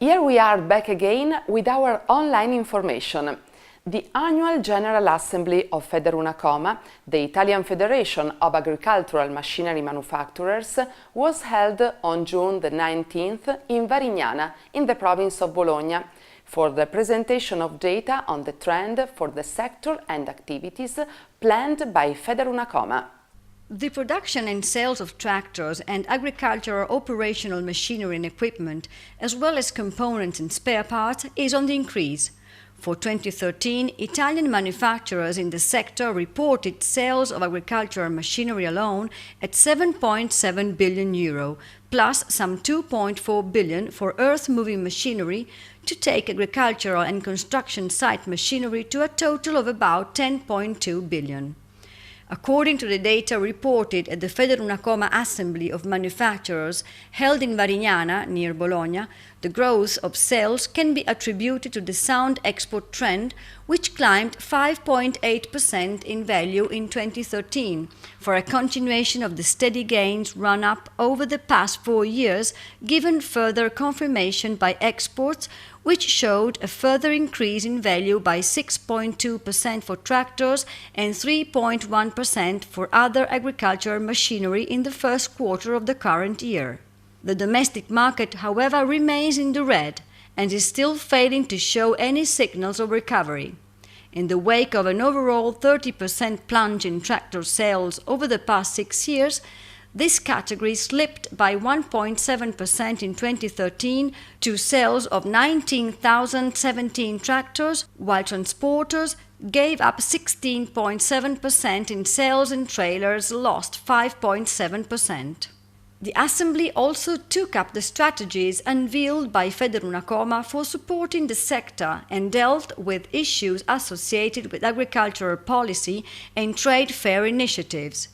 Here we are back again with our online information. The annual General Assembly of FederUnacoma, the Italian Federation of Agricultural Machinery Manufacturers, was held on June the 19th in Varignana, in the province of Bologna, for the presentation of data on the trend for the sector and activities planned by FederUnacoma. The production and sales of tractors and agricultural operational machinery and equipment, as well as components and spare parts, is on the increase. For 2013, Italian manufacturers in the sector reported sales of agricultural machinery alone at €7.7 billion, plus some €2.4 billion for earth-moving machinery, to take agricultural and construction site machinery to a total of about €10.2 billion. According to the data reported at the FederUnacoma Assembly of Manufacturers held in Varignana, near Bologna, the growth of sales can be attributed to the sound export trend, which climbed 5.8% in value in 2013, for a continuation of the steady gains run up over the past 4 years, given further confirmation by exports, which showed a further increase in value by 6.2% for tractors and 3.1% for other agricultural machinery in the first quarter of the current year. The domestic market, however, remains in the red and is still failing to show any signals of recovery. In the wake of an overall 30% plunge in tractor sales over the past 6 years, this category slipped by 1.7% in 2013 to sales of 19,017 tractors, while transporters gave up 16.7% in sales and trailers lost 5.7%. The Assembly also took up the strategies unveiled by FederUnacoma for supporting the sector and dealt with issues associated with agricultural policy and trade fair initiatives.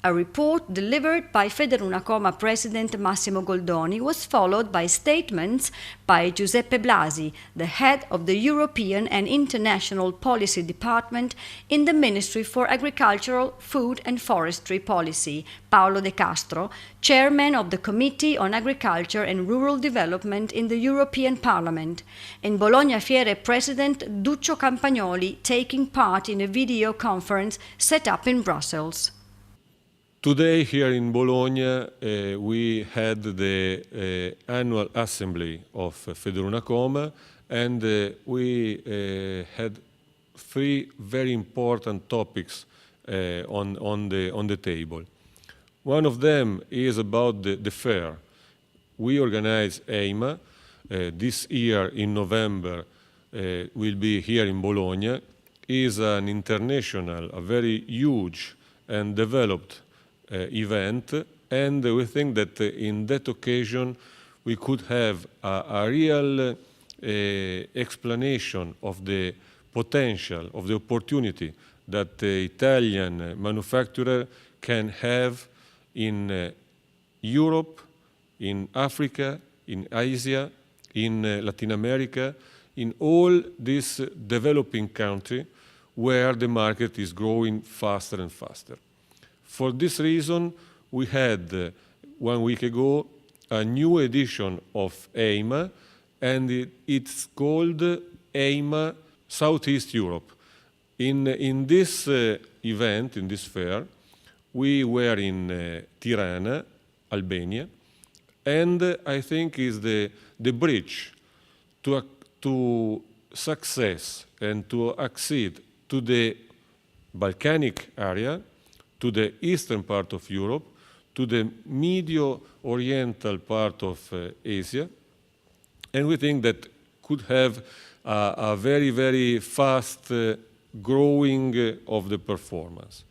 A report delivered by FederUnacoma President Massimo Goldoni was followed by statements by Giuseppe Blasi, the head of the European and International Policy Department in the Ministry for Agricultural, Food and Forestry Policy, Paolo De Castro, chairman of the Committee on Agriculture and Rural Development in the European Parliament, and Bologna Fiere President Duccio Campagnoli, taking part in a video conference set up in Brussels. Today here in Bologna we had the annual assembly of FederUnacoma, and we had 3 very important topics on the table. One of them is about the fair. We organize EIMA. This year in November will be here in Bologna. Is an international, a very huge and developed event, and we think that in that occasion we could have a real explanation of the potential, of the opportunity that the Italian manufacturer can have in Europe, in Africa, in Asia, in Latin America, in all these developing countries where the market is growing faster and faster. For this reason, we had 1 week ago a new edition of EIMA, and it's called EIMA Southeast Europe. In this event, in this fair, we were in Tirana, Albania, and I think is the bridge to success and to accede to the Balkanic area, to the eastern part of Europe, to the Medio-Oriental part of Asia, and we think that could have a very, very fast growing of the performance.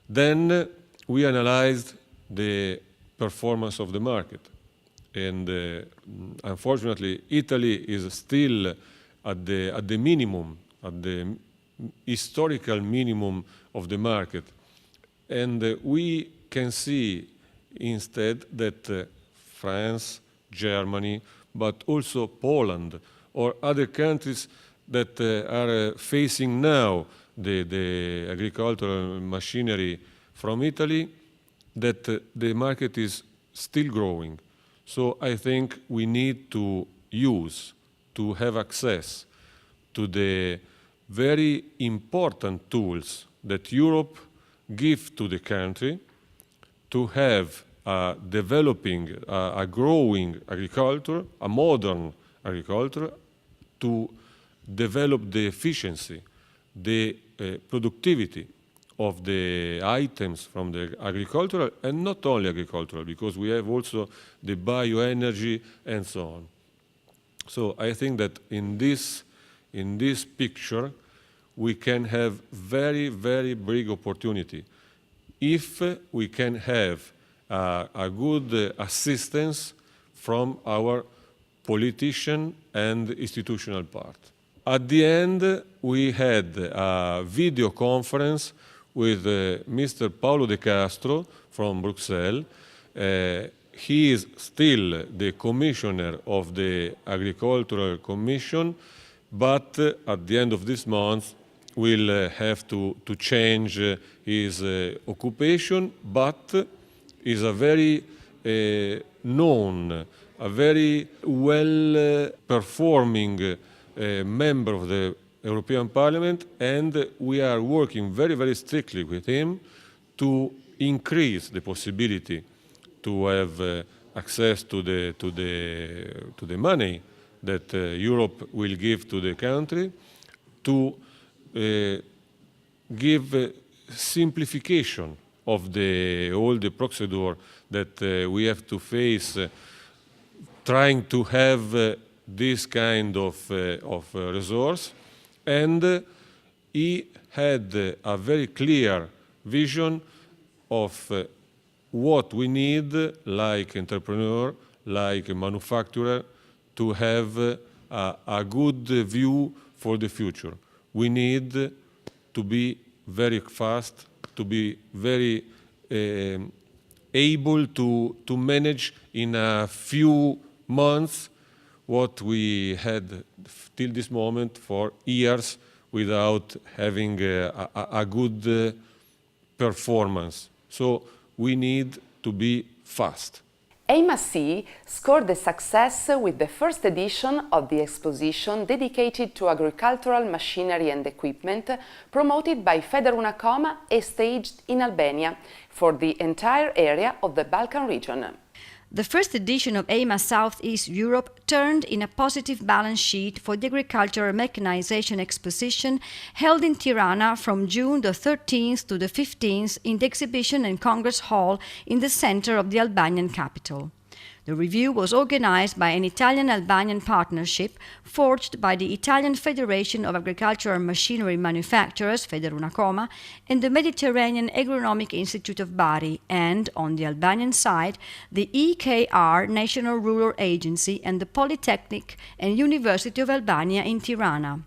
Then we analyzed the performance of the market, and unfortunately Italy is still at the minimum, at the historical minimum of the market. And we can see instead that France, Germany, but also Poland or other countries that are facing now the agricultural machinery from Italy, that the market is still growing. So I think we need to use, to have access to the very important tools that Europe gives to the country to have a developing, a growing agriculture, a modern agriculture, to develop the efficiency, the productivity of the items from the agricultural, and not only agricultural, because we have also the bioenergy and so on. So I think that in this picture, we can have very, very big opportunity if we can have a good assistance from our politician and institutional part. At the end, we had a video conference with Mr. Paulo De Castro from Brussels. He is still the commissioner of the Agricultural Commission, but at the end of this month will have to change his occupation, but is a very known, a very well-performing member of the European Parliament, and we are working very, very strictly with him to increase the possibility to have access to the money that Europe will give to the country, to give simplification of all the procedure that we have to face trying to have this kind of resource. And he had a very clear vision of what we need, like entrepreneur, like a manufacturer, to have a good view for the future. We need to be very fast, to be very able to manage in a few months what we had till this moment for years without having a good performance. So we need to be fast. AMA-C scored a success with the first edition of the exposition dedicated to agricultural machinery and equipment promoted by FederUnacoma and staged in Albania for the entire area of the Balkan region. The first edition of AMA Southeast Europe turned in a positive balance sheet for the Agricultural Mechanization Exposition held in Tirana from June the 13th to the 15th in the Exhibition and Congress Hall in the center of the Albanian capital. The review was organized by an Italian-Albanian partnership forged by the Italian Federation of Agricultural Machinery Manufacturers, FederUnacoma, and the Mediterranean Agronomic Institute of Bari, and, on the Albanian side, the EKR National Rural Agency and the Polytechnic and University of Albania in Tirana.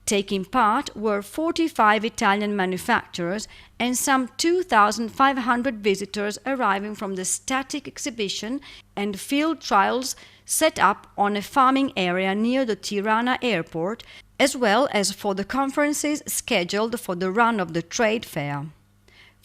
Taking part were 45 Italian manufacturers and some 2,500 visitors arriving from the static exhibition and field trials set up on a farming area near the Tirana airport, as well as for the conferences scheduled for the run of the trade fair.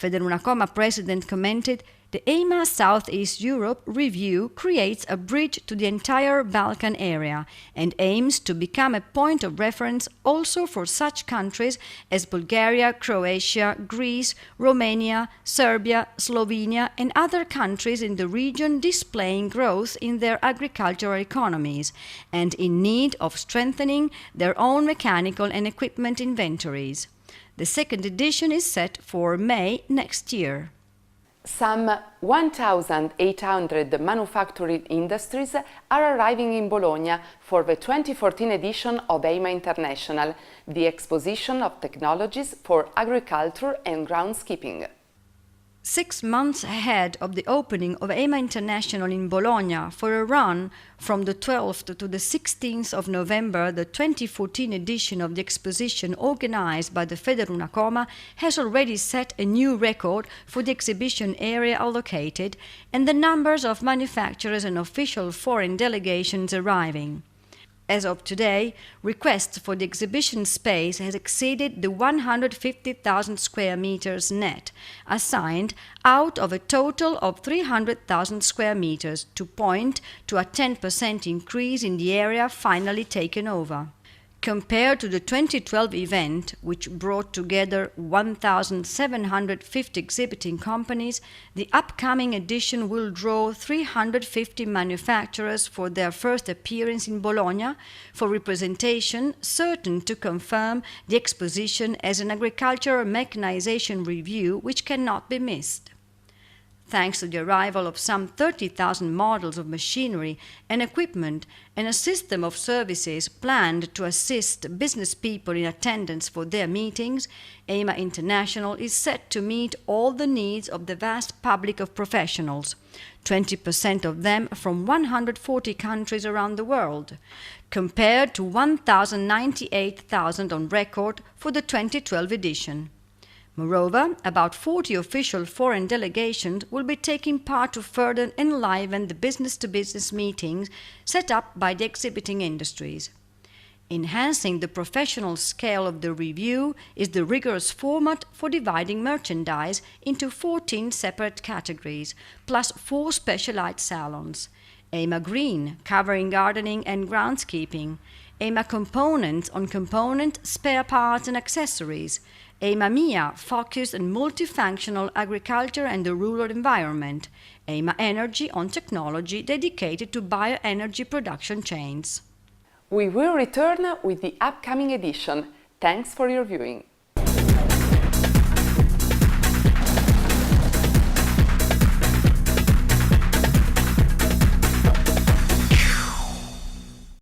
FederUnacoma president commented, "The AMA Southeast Europe review creates a bridge to the entire Balkan area and aims to become a point of reference also for such countries as Bulgaria, Croatia, Greece, Romania, Serbia, Slovenia, and other countries in the region displaying growth in their agricultural economies and in need of strengthening their own mechanical and equipment inventories." The second edition is set for May next year. Some 1,800 manufacturing industries are arriving in Bologna for the 2014 edition of AMA International, the exposition of technologies for agriculture and groundskeeping. 6 months ahead of the opening of AMA International in Bologna for a run from the 12th to the 16th of November, the 2014 edition of the exposition organized by the FederUnacoma has already set a new record for the exhibition area allocated and the numbers of manufacturers and official foreign delegations arriving. As of today, requests for the exhibition space has exceeded the 150,000 square meters net, assigned out of a total of 300,000 square meters, to point to a 10% increase in the area finally taken over. Compared to the 2012 event, which brought together 1,750 exhibiting companies, the upcoming edition will draw 350 manufacturers for their first appearance in Bologna for representation, certain to confirm the exposition as an agricultural mechanization review which cannot be missed. Thanks to the arrival of some 30,000 models of machinery and equipment and a system of services planned to assist business people in attendance for their meetings, EMA International is set to meet all the needs of the vast public of professionals, 20% of them from 140 countries around the world, compared to 1,098,000 on record for the 2012 edition. Moreover, about 40 official foreign delegations will be taking part to further enliven the business-to-business meetings set up by the exhibiting industries. Enhancing the professional scale of the review is the rigorous format for dividing merchandise into 14 separate categories, plus 4 specialized salons. EMA Green, covering gardening and groundskeeping. EMA Components on component, spare parts and accessories. EMA MIA, focused on multifunctional agriculture and the rural environment. EMA Energy on technology dedicated to bioenergy production chains. We will return with the upcoming edition. Thanks for your viewing.